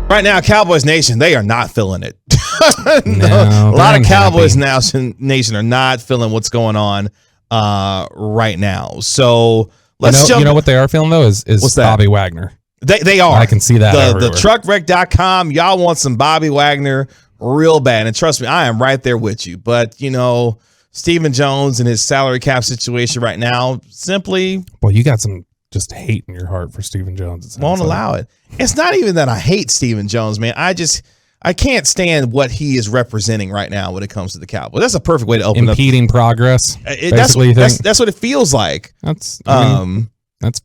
Right now, Cowboys Nation, they are not feeling it. No, a lot of Cowboys Nation are not feeling what's going on right now. So let's jump. You know what they are feeling, though, is Bobby Wagner. They are. I can see that the truckwreck.com. Y'all want some Bobby Wagner real bad. And trust me, I am right there with you. But, Stephen Jones and his salary cap situation right now simply. Well, you got some just hate in your heart for Stephen Jones. Won't allow it. It's not even that I hate Stephen Jones, man. I can't stand what he is representing right now when it comes to the Cowboys. That's a perfect way to open impeding progress. That's what it feels like. That's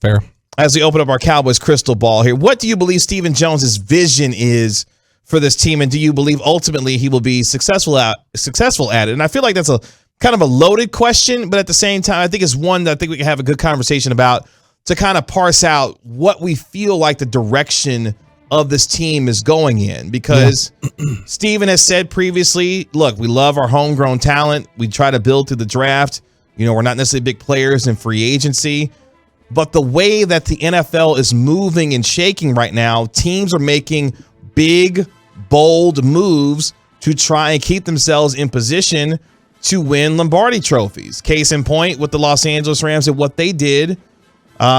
fair. As we open up our Cowboys crystal ball here, what do you believe Stephen Jones's vision is for this team, and do you believe ultimately he will be successful at it? And I feel like that's a kind of a loaded question, but at the same time, I think it's one that I think we can have a good conversation about to kind of parse out what we feel like the direction of this team is going in. Because Steven has said previously, look, we love our homegrown talent. We try to build through the draft. We're not necessarily big players in free agency. But the way that the NFL is moving and shaking right now, teams are making big, bold moves to try and keep themselves in position to win Lombardi trophies. Case in point with the Los Angeles Rams and what they did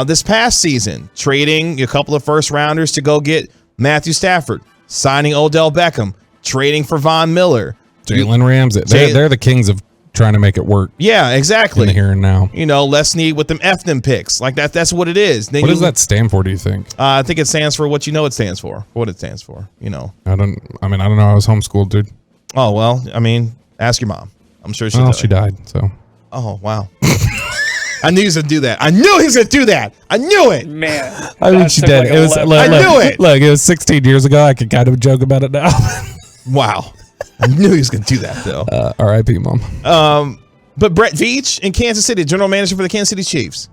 this past season, trading a couple of first rounders to go get Matthew Stafford, signing Odell Beckham, trading for Von Miller. Jalen Ramsey. They're the kings of trying to make it work. Yeah, exactly. In the here and now. Less need with them them picks. Like that's what it is. What does that stand for, do you think? I think it stands for what it stands for. What it stands for, I don't know. I was homeschooled, dude. Oh, well, ask your mom. I'm sure she died, so. Oh, wow. I knew he was going to do that. I knew he was going to do that. I knew it. Man. She did. I knew it. Look, it was 16 years ago. I could kind of joke about it now. Wow. I knew he was going to do that, though. R.I.P., Mom. But Brett Veach in Kansas City, general manager for the Kansas City Chiefs,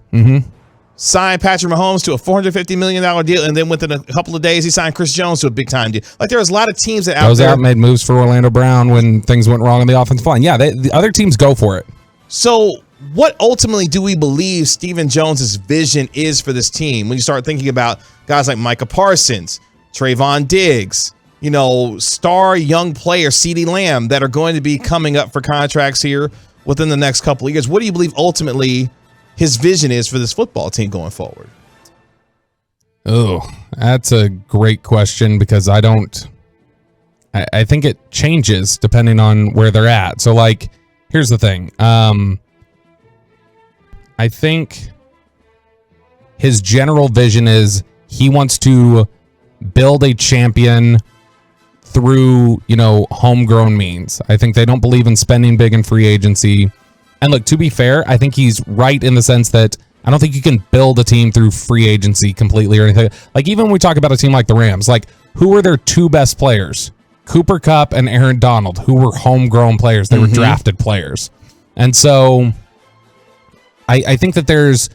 signed Patrick Mahomes to a $450 million deal, and then within a couple of days, he signed Chris Jones to a big-time deal. Like, there was a lot of teams that goes out and made moves for Orlando Brown when things went wrong on the offensive line. Yeah, the other teams go for it. So what ultimately do we believe Stephen Jones's vision is for this team when you start thinking about guys like Micah Parsons, Trayvon Diggs, star young player CeeDee Lamb that are going to be coming up for contracts here within the next couple of years? What do you believe ultimately his vision is for this football team going forward? Oh, that's a great question because I think it changes depending on where they're at. So, here's the thing. I think his general vision is he wants to build a champion through, homegrown means. I think they don't believe in spending big in free agency. And look, to be fair, I think he's right in the sense that I don't think you can build a team through free agency completely or anything. Even when we talk about a team like the Rams, who were their two best players? Cooper Kupp and Aaron Donald, who were homegrown players. They were drafted players. And so I think that there's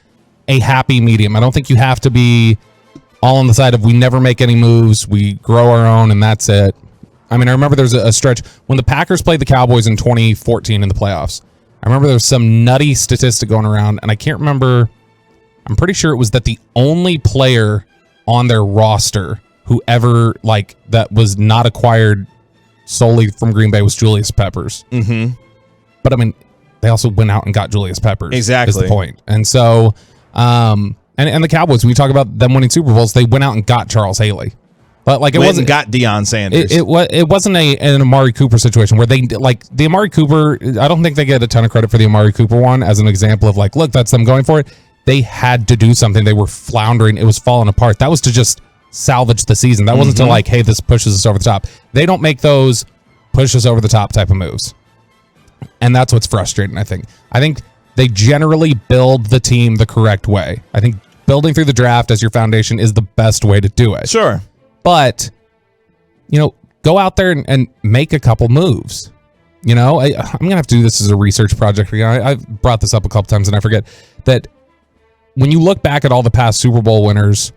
a happy medium. I don't think you have to be all on the side of we never make any moves, we grow our own, and that's it. I remember there's a stretch when the Packers played the Cowboys in 2014 in the playoffs. I remember there was some nutty statistic going around, and I can't remember. I'm pretty sure it was that the only player on their roster who ever, that was not acquired solely from Green Bay was Julius Peppers. Mm-hmm. But, they also went out and got Julius Peppers. Exactly. Is the point. And so, and the Cowboys, when we talk about them winning Super Bowls, they went out and got Charles Haley. But it wasn't got Deion Sanders. It wasn't an Amari Cooper situation where the Amari Cooper. I don't think they get a ton of credit for the Amari Cooper one as an example of look, that's them going for it. They had to do something. They were floundering. It was falling apart. That was to just salvage the season. That wasn't to hey, this pushes us over the top. They don't make those push us over the top type of moves, and that's what's frustrating. I think they generally build the team the correct way. I think building through the draft as your foundation is the best way to do it. Sure. But, go out there and make a couple moves. I'm going to have to do this as a research project again. I've brought this up a couple times and I forget that when you look back at all the past Super Bowl winners,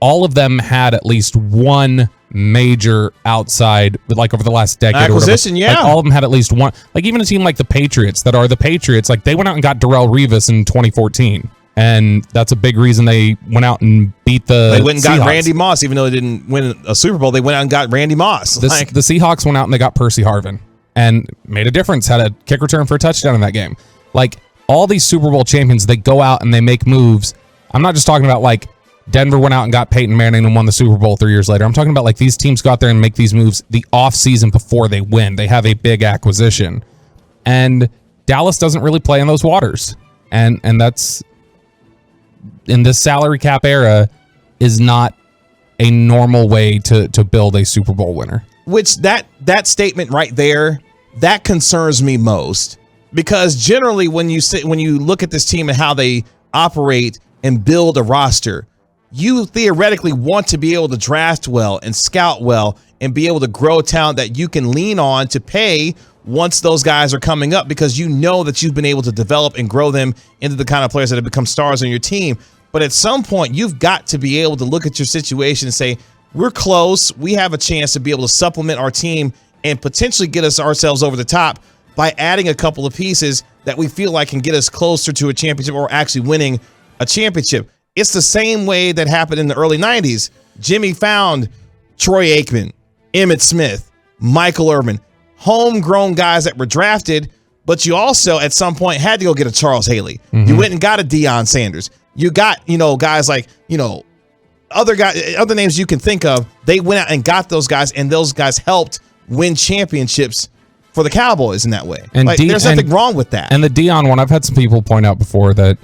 all of them had at least one major outside, over the last decade. Acquisition, yeah. All of them had at least one. Even a team like the Patriots that are the Patriots, they went out and got Darrelle Revis in 2014. And that's a big reason they went out and beat the They went and got Seahawks. Randy Moss, even though they didn't win a Super Bowl. They went out and got Randy Moss. The Seahawks went out and they got Percy Harvin and made a difference, had a kick return for a touchdown in that game. Like, all these Super Bowl champions, they go out and they make moves. I'm not just talking about, like, Denver went out and got Peyton Manning and won the Super Bowl 3 years later. I'm talking about, like, these teams go out there and make these moves the offseason before they win. They have a big acquisition. And Dallas doesn't really play in those waters. And that's, in this salary cap era, is not a normal way to build a Super Bowl winner. Which that statement right there, that concerns me most, because generally when you look at this team and how they operate and build a roster, you theoretically want to be able to draft well and scout well and be able to grow talent that you can lean on to pay once those guys are coming up, because you know that you've been able to develop and grow them into the kind of players that have become stars on your team. But at some point, you've got to be able to look at your situation and say, we're close. We have a chance to be able to supplement our team and potentially get ourselves over the top by adding a couple of pieces that we feel like can get us closer to a championship or actually winning a championship. It's the same way that happened in the early 90s. Jimmy found Troy Aikman, Emmitt Smith, Michael Irvin, homegrown guys that were drafted, but you also at some point had to go get a Charles Haley. Mm-hmm. You went and got a Deion Sanders. You got, guys like, other names you can think of. They went out and got those guys, and those guys helped win championships for the Cowboys in that way. And there's nothing wrong with that. And the Deion one, I've had some people point out before that,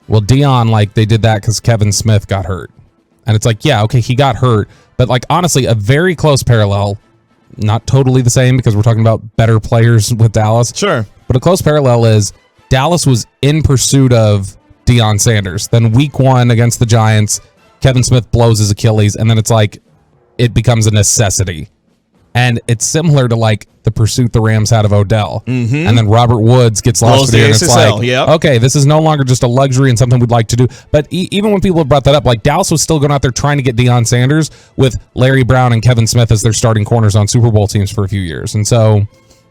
well, Deion, like, they did that because Kevin Smith got hurt. And it's like, yeah, okay, he got hurt. But, like, honestly, a very close parallel, not totally the same because we're talking about better players with Dallas. Sure. But a close parallel is Dallas was in pursuit of Deion Sanders. Then week 1 against the Giants, Kevin Smith blows his Achilles, and then it's like it becomes a necessity. And it's similar to like the pursuit the Rams had of Odell. Mm-hmm. And then Robert Woods gets lost there, and it's like, okay, this is no longer just a luxury and something we'd like to do. But even when people have brought that up, like Dallas was still going out there trying to get Deion Sanders with Larry Brown and Kevin Smith as their starting corners on Super Bowl teams for a few years. And so,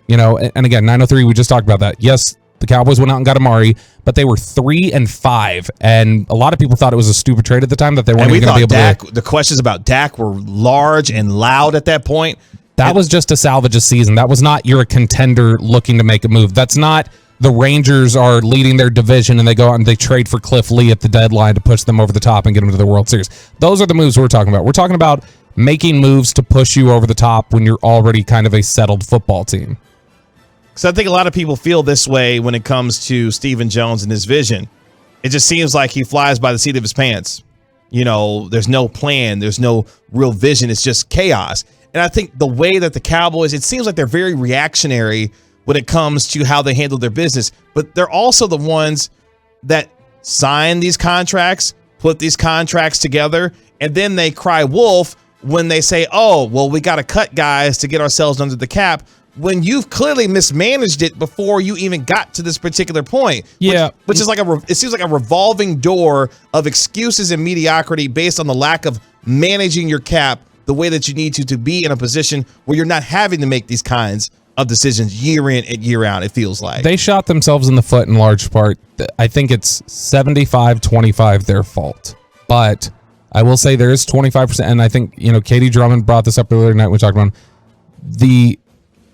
and again, 903, we just talked about that. Yes, the Cowboys went out and got Amari, but they were 3-5, and a lot of people thought it was a stupid trade at the time that they weren't even going to be able to. The questions about Dak were large and loud at that point. That was just to salvage a season. That was not you're a contender looking to make a move. That's not the Rangers are leading their division and they go out and they trade for Cliff Lee at the deadline to push them over the top and get them to the World Series. Those are the moves we're talking about. We're talking about making moves to push you over the top when you're already kind of a settled football team. So I think a lot of people feel this way when it comes to Stephen Jones and his vision. It just seems like he flies by the seat of his pants. There's no plan. There's no real vision. It's just chaos. And I think the way that the Cowboys, it seems like they're very reactionary when it comes to how they handle their business. But they're also the ones that sign these contracts, put these contracts together, and then they cry wolf when they say, oh, well, we got to cut guys to get ourselves under the cap, when you've clearly mismanaged it before you even got to this particular point. Yeah. Which is like it seems like a revolving door of excuses and mediocrity based on the lack of managing your cap the way that you need to be in a position where you're not having to make these kinds of decisions year in and year out, it feels like. They shot themselves in the foot in large part. I think it's 75-25 their fault. But I will say there is 25%, and I think, Katie Drummond brought this up earlier tonight. We talked about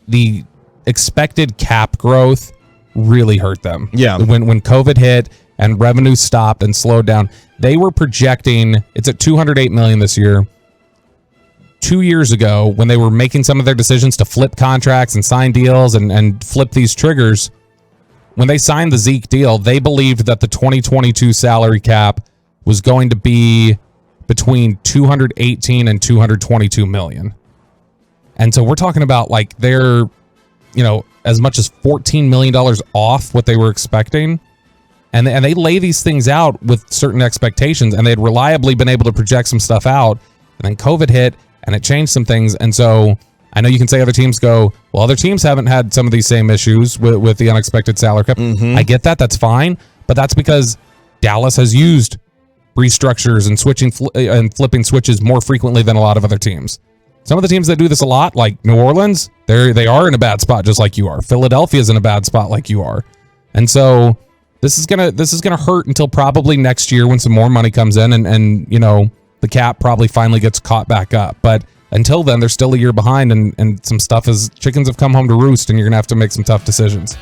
the expected cap growth really hurt them. Yeah. When COVID hit and revenue stopped and slowed down, they were projecting, it's at $208 million this year. 2 years ago, when they were making some of their decisions to flip contracts and sign deals and flip these triggers, when they signed the Zeke deal, they believed that the 2022 salary cap was going to be between $218 and $222 million. And so we're talking about like they're, as much as $14 million off what they were expecting. And they lay these things out with certain expectations, and they had reliably been able to project some stuff out. And then COVID hit, and it changed some things. And so I know you can say other teams go, well, other teams haven't had some of these same issues with the unexpected salary cap. Mm-hmm. I get that. That's fine. But that's because Dallas has used restructures and switching and flipping switches more frequently than a lot of other teams. Some of the teams that do this a lot, like New Orleans, they are in a bad spot just like you are. Philadelphia's in a bad spot like you are. And so this is gonna hurt until probably next year when some more money comes in and you know, the cap probably finally gets caught back up. But until then, they're still a year behind, and some stuff is chickens have come home to roost, and you're gonna have to make some tough decisions.